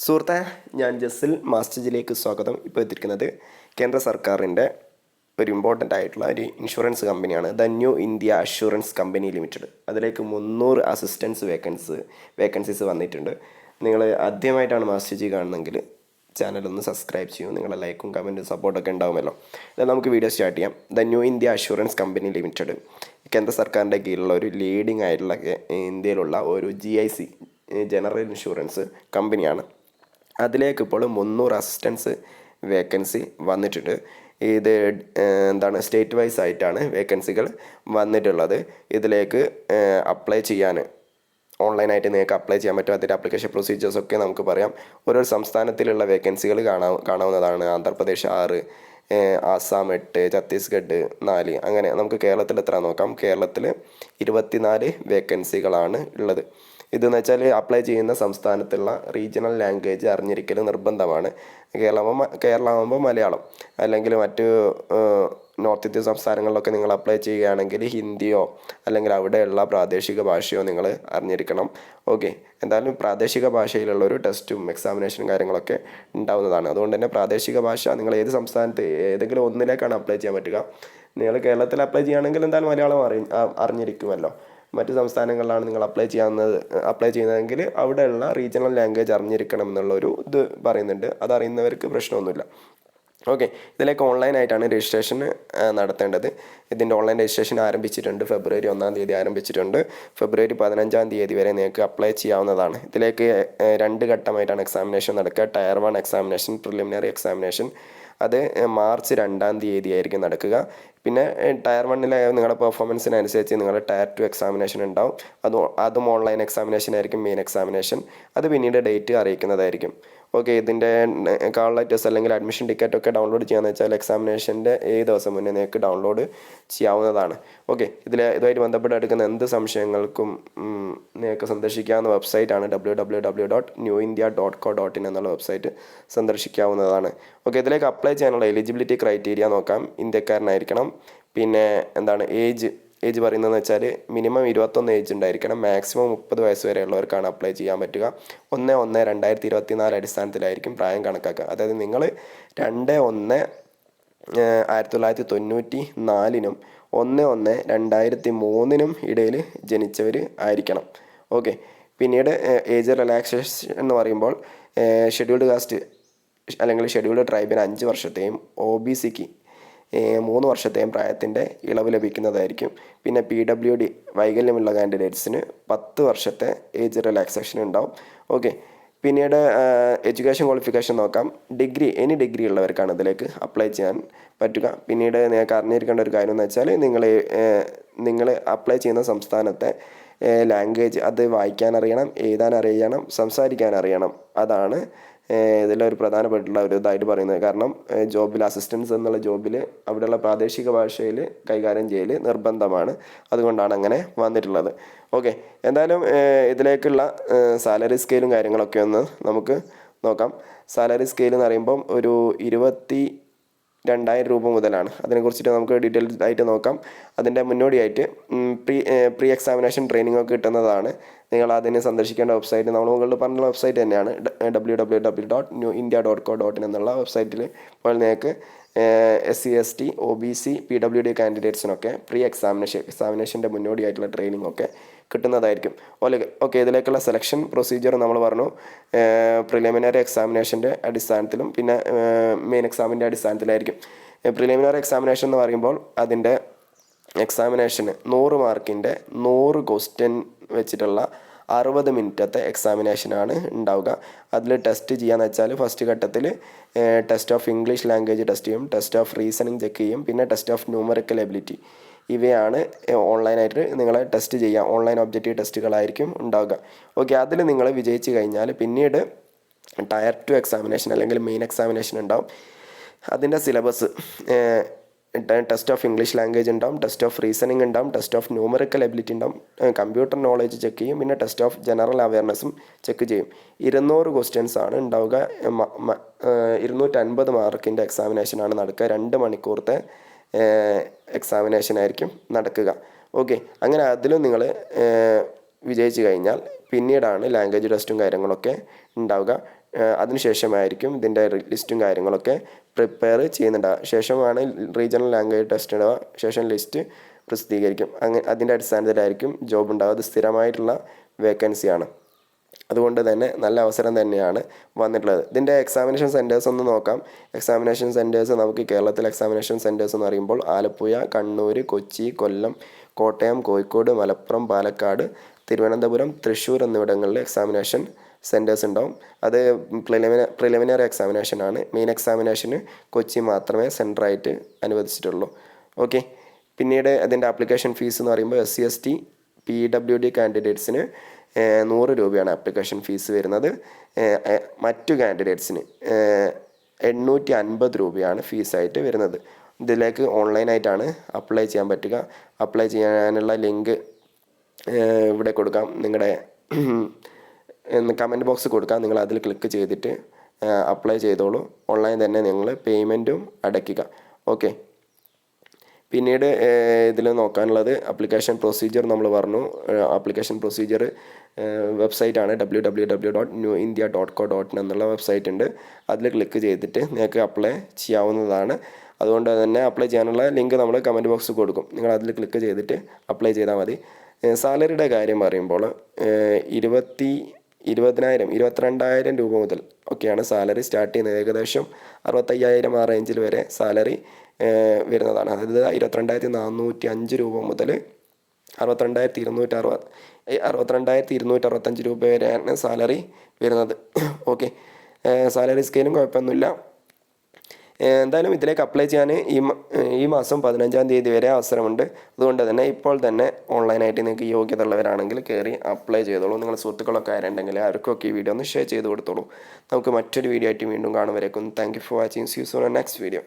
സുഹൃത്തെ, ഞാൻ ജസിൽ മാസ്റ്റേജിലേക്ക് സ്വാഗതം. ഇപ്പോൾ എത്തിയിരിക്കുന്നത് കേന്ദ്ര സർക്കാരിൻ്റെ ഒരു ഇമ്പോർട്ടൻ്റ് ആയിട്ടുള്ള ഒരു ഇൻഷുറൻസ് കമ്പനിയാണ് the new India assurance company limited. അതിലേക്ക് 300 അസിസ്റ്റൻസ് വേക്കൻസീസ് വന്നിട്ടുണ്ട്. നിങ്ങൾ ആദ്യമായിട്ടാണ് മാസ്റ്റേജി കാണുന്നതെങ്കിൽ ചാനലൊന്ന് സബ്സ്ക്രൈബ് ചെയ്യൂ. നിങ്ങളുടെ ലൈക്കും കമൻറ്റും സപ്പോർട്ടൊക്കെ ഉണ്ടാവുമല്ലോ. എന്നാൽ നമുക്ക് വീഡിയോ സ്റ്റാർട്ട് ചെയ്യാം. The new India assurance company limited കേന്ദ്ര സർക്കാരിൻ്റെ കീഴിലുള്ള ഒരു ലീഡിംഗ് ആയിട്ടുള്ള ഇന്ത്യയിലുള്ള ഒരു GIC ജനറൽ ഇൻഷുറൻസ് കമ്പനിയാണ്. അതിലേക്ക് ഇപ്പോൾ 300 അസിസ്റ്റൻസ് വേക്കൻസി വന്നിട്ടുണ്ട്. ഇത് സ്റ്റേറ്റ് വൈസ് ആയിട്ടാണ് വേക്കൻസികൾ വന്നിട്ടുള്ളത്. ഇതിലേക്ക് അപ്ലൈ ചെയ്യാൻ ഓൺലൈനായിട്ട് നിങ്ങൾക്ക് അപ്ലൈ ചെയ്യാൻ പറ്റും. അതിൻ്റെ ആപ്ലിക്കേഷൻ പ്രൊസീജിയേഴ്സൊക്കെ നമുക്ക് പറയാം. ഓരോ സംസ്ഥാനത്തിലുള്ള വേക്കൻസികൾ കാണാവുന്നതാണ്. ആന്ധ്രാപ്രദേശ് 6, ആസാം 8, ഛത്തീസ്ഗഡ് 4, അങ്ങനെ നമുക്ക് കേരളത്തിൽ എത്ര നോക്കാം. കേരളത്തിൽ 24 വേക്കൻസികളാണ് ഉള്ളത്. ഇതെന്ന് വെച്ചാൽ അപ്ലൈ ചെയ്യുന്ന സംസ്ഥാനത്തുള്ള റീജിയണൽ ലാംഗ്വേജ് അറിഞ്ഞിരിക്കൽ നിർബന്ധമാണ്. കേരളമാകുമ്പോൾ മലയാളം, അല്ലെങ്കിൽ മറ്റ് നോർത്ത് ഇന്ത്യൻ സംസ്ഥാനങ്ങളിലൊക്കെ നിങ്ങൾ അപ്ലൈ ചെയ്യുകയാണെങ്കിൽ ഹിന്ദിയോ അല്ലെങ്കിൽ അവിടെയുള്ള പ്രാദേശിക ഭാഷയോ നിങ്ങൾ അറിഞ്ഞിരിക്കണം. ഓക്കെ, എന്തായാലും പ്രാദേശിക ഭാഷയിലുള്ള ഒരു ടെസ്റ്റും എക്സാമിനേഷനും കാര്യങ്ങളൊക്കെ ഉണ്ടാവുന്നതാണ്. അതുകൊണ്ട് തന്നെ പ്രാദേശിക ഭാഷ നിങ്ങൾ ഏത് സംസ്ഥാനത്ത് ഏതെങ്കിലും ഒന്നിലേക്കാണ് അപ്ലൈ ചെയ്യാൻ പറ്റുക. നിങ്ങൾ കേരളത്തിൽ അപ്ലൈ ചെയ്യുകയാണെങ്കിൽ എന്തായാലും മലയാളം അറിഞ്ഞിരിക്കുമല്ലോ. മറ്റ് സംസ്ഥാനങ്ങളിലാണ് നിങ്ങൾ അപ്ലൈ ചെയ്യുന്നതെങ്കിൽ അവിടെയുള്ള റീജിയണൽ ലാംഗ്വേജ് അറിഞ്ഞിരിക്കണം എന്നുള്ളൊരു ഇത് പറയുന്നുണ്ട്. അതറിയുന്നവർക്ക് പ്രശ്നമൊന്നുമില്ല. ഓക്കെ, ഇതിലേക്ക് ഓൺലൈനായിട്ടാണ് രജിസ്ട്രേഷൻ നടത്തേണ്ടത്. ഇതിൻ്റെ ഓൺലൈൻ രജിസ്ട്രേഷൻ ആരംഭിച്ചിട്ടുണ്ട്. ഫെബ്രുവരി 1-ാം തീയതി ആരംഭിച്ചിട്ടുണ്ട്. ഫെബ്രുവരി 15-ാം തീയതി വരെ നിങ്ങൾക്ക് അപ്ലൈ ചെയ്യാവുന്നതാണ്. ഇതിലേക്ക് 2 ഘട്ടമായിട്ടാണ് എക്സാമിനേഷൻ നടക്കുക. ടയർ 1 എക്സാമിനേഷൻ, പ്രിലിമിനറി എക്സാമിനേഷൻ, അത് മാർച്ച് 2-ാം തീയതി ആയിരിക്കും നടക്കുക. പിന്നെ ടയർ 1-ലെ നിങ്ങളുടെ പെർഫോമൻസിനനുസരിച്ച് നിങ്ങളുടെ ടയർ 2 എക്സാമിനേഷൻ ഉണ്ടാവും. അതും ഓൺലൈൻ എക്സാമിനേഷൻ ആയിരിക്കും മെയിൻ എക്സാമിനേഷൻ. അത് പിന്നീട് ഡേറ്റ് അറിയിക്കുന്നതായിരിക്കും. ഓക്കെ, ഇതിൻ്റെ കാൾ ലെറ്റേഴ്സ് അല്ലെങ്കിൽ അഡ്മിഷൻ ടിക്കറ്റൊക്കെ ഡൗൺലോഡ് ചെയ്യാമെന്ന് വെച്ചാൽ എക്സാമിനേഷൻ്റെ 7 ദിവസം മുന്നേ നിങ്ങൾക്ക് ഡൗൺലോഡ് ചെയ്യാവുന്നതാണ്. ഓക്കെ, ഇതുമായിട്ട് ബന്ധപ്പെട്ട് എടുക്കുന്ന എന്ത് സംശയങ്ങൾക്കും നിങ്ങൾക്ക് സന്ദർശിക്കാവുന്ന വെബ്സൈറ്റാണ് www.newindia.co.in എന്നുള്ള വെബ്സൈറ്റ് സന്ദർശിക്കാവുന്നതാണ്. ഓക്കെ, ഇതിലേക്ക് അപ്ലൈ ചെയ്യാനുള്ള എലിജിബിലിറ്റി ക്രൈറ്റീരിയ നോക്കാം. ഇന്ത്യക്കാരനായിരിക്കണം. പിന്നെ ഏജ് പറയുന്നതെന്ന് വെച്ചാൽ മിനിമം 21 ഏജ് ഉണ്ടായിരിക്കണം. മാക്സിമം 30 വയസ്സ് വരെയുള്ളവർക്കാണ് അപ്ലൈ ചെയ്യാൻ പറ്റുക. 1/1/2024 അടിസ്ഥാനത്തിലായിരിക്കും പ്രായം കണക്കാക്കുക. അതായത് നിങ്ങൾ 2/1/1994 1/1/2003 ഇടയിൽ ജനിച്ചവർ ആയിരിക്കണം. ഓക്കെ, പിന്നീട് ഏജ് റിലാക്സേഷൻ എന്ന് പറയുമ്പോൾ ഷെഡ്യൂൾഡ് കാസ്റ്റ് അല്ലെങ്കിൽ ഷെഡ്യൂൾഡ് ട്രൈബിന് 5 വർഷത്തെയും OBCക്ക് 3 വർഷത്തെയും പ്രായത്തിൻ്റെ ഇളവ് ലഭിക്കുന്നതായിരിക്കും. പിന്നെ PWD വൈകല്യമുള്ള കാൻഡിഡേറ്റ്സിന് 10 വർഷത്തെ ഏജ് റിലാക്സേഷൻ ഉണ്ടാവും. ഓക്കെ, പിന്നീട് എഡ്യൂക്കേഷൻ ക്വാളിഫിക്കേഷൻ നോക്കാം. എനി ഡിഗ്രി ഉള്ളവർക്കാണ് ഇതിലേക്ക് അപ്ലൈ ചെയ്യാൻ പറ്റുക. പിന്നീട് നിങ്ങൾക്ക് അറിഞ്ഞിരിക്കേണ്ട ഒരു കാര്യം എന്ന് വെച്ചാൽ നിങ്ങൾ അപ്ലൈ ചെയ്യുന്ന സംസ്ഥാനത്തെ ലാംഗ്വേജ് അത് വായിക്കാൻ അറിയണം, എഴുതാൻ അറിയണം, സംസാരിക്കാൻ അറിയണം. അതാണ് ഇതിലൊരു പ്രധാനപ്പെട്ടുള്ള ഒരു ഇതായിട്ട് പറയുന്നത്. കാരണം ജോബിൽ അസിസ്റ്റൻസ് എന്നുള്ള ജോബിൽ അവിടെയുള്ള പ്രാദേശിക ഭാഷയിൽ കൈകാര്യം ചെയ്യൽ നിർബന്ധമാണ്. അതുകൊണ്ടാണ് അങ്ങനെ വന്നിട്ടുള്ളത്. ഓക്കെ, എന്തായാലും ഇതിലേക്കുള്ള സാലറി സ്കെയിലും കാര്യങ്ങളൊക്കെ ഒന്ന് നമുക്ക് നോക്കാം. സാലറി സ്കെയിൽ എന്ന് പറയുമ്പം ഒരു 22,000 രൂപ മുതലാണ്. അതിനെക്കുറിച്ചിട്ട് നമുക്ക് ഡീറ്റെയിൽഡ് ആയിട്ട് നോക്കാം. അതിൻ്റെ മുന്നോടിയായിട്ട് പ്രീ എക്സാമിനേഷൻ ട്രെയിനിങ് ഒക്കെ കിട്ടുന്നതാണ്. നിങ്ങൾ അതിന് സന്ദർശിക്കേണ്ട വെബ്സൈറ്റ് നമ്മൾ മുകളിൽ പറഞ്ഞ വെബ്സൈറ്റ് തന്നെയാണ് www.newindia.co.in എന്നുള്ള വെബ്സൈറ്റിൽ. ഇപ്പോൾ നിങ്ങൾക്ക് SC ST OBC PWD കാൻഡിഡേറ്റ്സിനൊക്കെ പ്രീ എക്സാമിനേഷൻ്റെ മുന്നോടിയായിട്ടുള്ള ട്രെയിനിങ് ഒക്കെ കിട്ടുന്നതായിരിക്കും. ഓക്കെ, ഇതിലേക്കുള്ള സെലക്ഷൻ പ്രൊസീജിയർ നമ്മൾ പറഞ്ഞു. പ്രിലിമിനറി എക്സാമിനേഷൻ്റെ അടിസ്ഥാനത്തിലും പിന്നെ മെയിൻ എക്സാമിൻ്റെ അടിസ്ഥാനത്തിലായിരിക്കും. പ്രിലിമിനറി എക്സാമിനേഷൻ എന്ന് പറയുമ്പോൾ അതിൻ്റെ എക്സാമിനേഷന് 100 മാർക്കിൻ്റെ 100 ക്വസ്റ്റ്യൻ വെച്ചിട്ടുള്ള 60 മിനിറ്റത്തെ എക്സാമിനേഷനാണ് ഉണ്ടാവുക. അതിൽ ടെസ്റ്റ് ചെയ്യാന്ന് വെച്ചാൽ ഫസ്റ്റ് ഘട്ടത്തിൽ test of English language test ചെയ്യും, ടെസ്റ്റ് ഓഫ് റീസണിങ് ചെക്ക് ചെയ്യും, പിന്നെ ടെസ്റ്റ് ഓഫ് ന്യൂമറിക്കൽ എബിലിറ്റി. ഇവയാണ് ഓൺലൈനായിട്ട് നിങ്ങളെ ടെസ്റ്റ് ചെയ്യുക. ഓൺലൈൻ ഒബ്ജക്റ്റീവ് ടെസ്റ്റുകളായിരിക്കും ഉണ്ടാവുക. ഓക്കെ, അതിൽ നിങ്ങൾ വിജയിച്ച് കഴിഞ്ഞാൽ പിന്നീട് ടയർ 2 എക്സാമിനേഷൻ അല്ലെങ്കിൽ മെയിൻ എക്സാമിനേഷൻ ഉണ്ടാവും. അതിൻ്റെ syllabus test of English language ഉണ്ടാവും, ടെസ്റ്റ് ഓഫ് റീസണിങ് ഉണ്ടാവും, ടെസ്റ്റ് ഓഫ് ന്യൂമറിക്കൽ എബിലിറ്റി ഉണ്ടാവും, കമ്പ്യൂട്ടർ നോളേജ് ചെക്ക് ചെയ്യും, പിന്നെ ടെസ്റ്റ് ഓഫ് ജനറൽ അവയർനെസ്സും ചെക്ക് ചെയ്യും. 200 ക്വസ്റ്റ്യൻസ് ആണ് ഉണ്ടാവുക. 250 മാർക്കിൻ്റെ എക്സാമിനേഷനാണ് നടക്കുക. 2 മണിക്കൂറത്തെ എക്സാമിനേഷനായിരിക്കും നടക്കുക. ഓക്കെ, അങ്ങനെ അതിലും നിങ്ങൾ വിജയിച്ചു കഴിഞ്ഞാൽ പിന്നീടാണ് ലാംഗ്വേജ് ടെസ്റ്റും കാര്യങ്ങളൊക്കെ ഉണ്ടാവുക. അതിനുശേഷമായിരിക്കും ഇതിൻ്റെ ലിസ്റ്റും കാര്യങ്ങളൊക്കെ പ്രിപ്പയർ ചെയ്യുന്നുണ്ടാവുക. ശേഷമാണ് റീജിയണൽ ലാംഗ്വേജ് ടെസ്റ്റ് ഉണ്ടാവുക. ശേഷം ലിസ്റ്റ് പ്രസിദ്ധീകരിക്കും. അതിൻ്റെ അടിസ്ഥാനത്തിലായിരിക്കും ജോബ് ഉണ്ടാവുക. അത് സ്ഥിരമായിട്ടുള്ള വേക്കൻസിയാണ്. അതുകൊണ്ട് തന്നെ നല്ല അവസരം തന്നെയാണ് വന്നിട്ടുള്ളത്. ഇതിൻ്റെ എക്സാമിനേഷൻ സെൻറ്റേഴ്സ് ഒന്ന് നോക്കാം. എക്സാമിനേഷൻ സെൻറ്റേഴ്സ് നമുക്ക് കേരളത്തിൽ എക്സാമിനേഷൻ സെൻറ്റേഴ്സ് എന്ന് പറയുമ്പോൾ ആലപ്പുഴ, കണ്ണൂർ, കൊച്ചി, കൊല്ലം, കോട്ടയം, കോഴിക്കോട്, മലപ്പുറം, പാലക്കാട്, തിരുവനന്തപുരം, തൃശ്ശൂർ എന്നിവിടങ്ങളിൽ എക്സാമിനേഷൻ സെൻറ്റേഴ്സ് ഉണ്ടാവും. അത് പ്രിലിമിനറി എക്സാമിനേഷനാണ്. മെയിൻ എക്സാമിനേഷന് കൊച്ചി മാത്രമേ സെൻറ്ററായിട്ട് അനുവദിച്ചിട്ടുള്ളൂ. ഓക്കെ. പിന്നീട് അതിൻ്റെ ആപ്ലിക്കേഷൻ ഫീസ് എന്ന് പറയുമ്പോൾ SC/ST PWD കാൻഡിഡേറ്റ്സിന് 100 രൂപയാണ് ആപ്ലിക്കേഷൻ ഫീസ് വരുന്നത്. മറ്റു കാൻഡിഡേറ്റ്സിന് 850 രൂപയാണ് ഫീസായിട്ട് വരുന്നത്. ഇതിലേക്ക് ഓൺലൈനായിട്ടാണ് അപ്ലൈ ചെയ്യാൻ പറ്റുക. അപ്ലൈ ചെയ്യാനുള്ള ലിങ്ക് ഇവിടെ കൊടുക്കാം. നിങ്ങളുടെ കമൻറ്റ് ബോക്സ് കൊടുക്കാം. നിങ്ങൾ അതിൽ ക്ലിക്ക് ചെയ്തിട്ട് അപ്ലൈ ചെയ്തോളൂ. ഓൺലൈൻ തന്നെ നിങ്ങൾ പേയ്മെൻറ്റും അടയ്ക്കുക. ഓക്കെ. പിന്നീട് ഇതിൽ നോക്കാനുള്ളത് ആപ്ലിക്കേഷൻ പ്രൊസീജിയർ നമ്മൾ പറഞ്ഞു. ആപ്ലിക്കേഷൻ പ്രൊസീജിയർ വെബ്സൈറ്റാണ് www.newindia.co.in എന്നുള്ള വെബ്സൈറ്റ് ഉണ്ട്. അതിൽ ക്ലിക്ക് ചെയ്തിട്ട് നിങ്ങൾക്ക് അപ്ലൈ ചെയ്യാവുന്നതാണ്. അതുകൊണ്ട് തന്നെ അപ്ലൈ ചെയ്യാനുള്ള ലിങ്ക് നമ്മൾ കമൻറ്റ് ബോക്സിൽ കൊടുക്കും. നിങ്ങൾ അതിൽ ക്ലിക്ക് ചെയ്തിട്ട് അപ്ലൈ ചെയ്താൽ മതി. സാലറിയുടെ കാര്യം പറയുമ്പോൾ 22,000 രൂപ മുതൽ ഒക്കെയാണ് സാലറി സ്റ്റാർട്ട് ചെയ്യുന്നത്. ഏകദേശം 65,000 ആ റേഞ്ചിൽ വരെ സാലറി വരുന്നതാണ്. അതായത് 22,405 രൂപ മുതൽ 62,265 രൂപ വരെയാണ് സാലറി വരുന്നത്. ഓക്കെ. സാലറി സ്കെയിലും കുഴപ്പമൊന്നുമില്ല. എന്തായാലും ഇതിലേക്ക് അപ്ലൈ ചെയ്യാൻ ഈ മാസം 15-ാം തീയതി വരെ അവസരമുണ്ട്. അതുകൊണ്ട് തന്നെ ഇപ്പോൾ തന്നെ ഓൺലൈനായിട്ട് നിങ്ങൾക്ക് യോഗ്യത ഉള്ളവരാണെങ്കിൽ കയറി അപ്ലൈ ചെയ്തോളൂ. നിങ്ങൾ സുഹൃത്തുക്കളൊക്കെ ആരുണ്ടെങ്കിൽ അവർക്കൊക്കെ ഈ വീഡിയോ ഒന്ന് ഷെയർ ചെയ്ത് കൊടുത്തോളൂ. നമുക്ക് മറ്റൊരു വീഡിയോ ആയിട്ട് വീണ്ടും കാണും വരേക്കും. Thank you for watching. See you soon next video.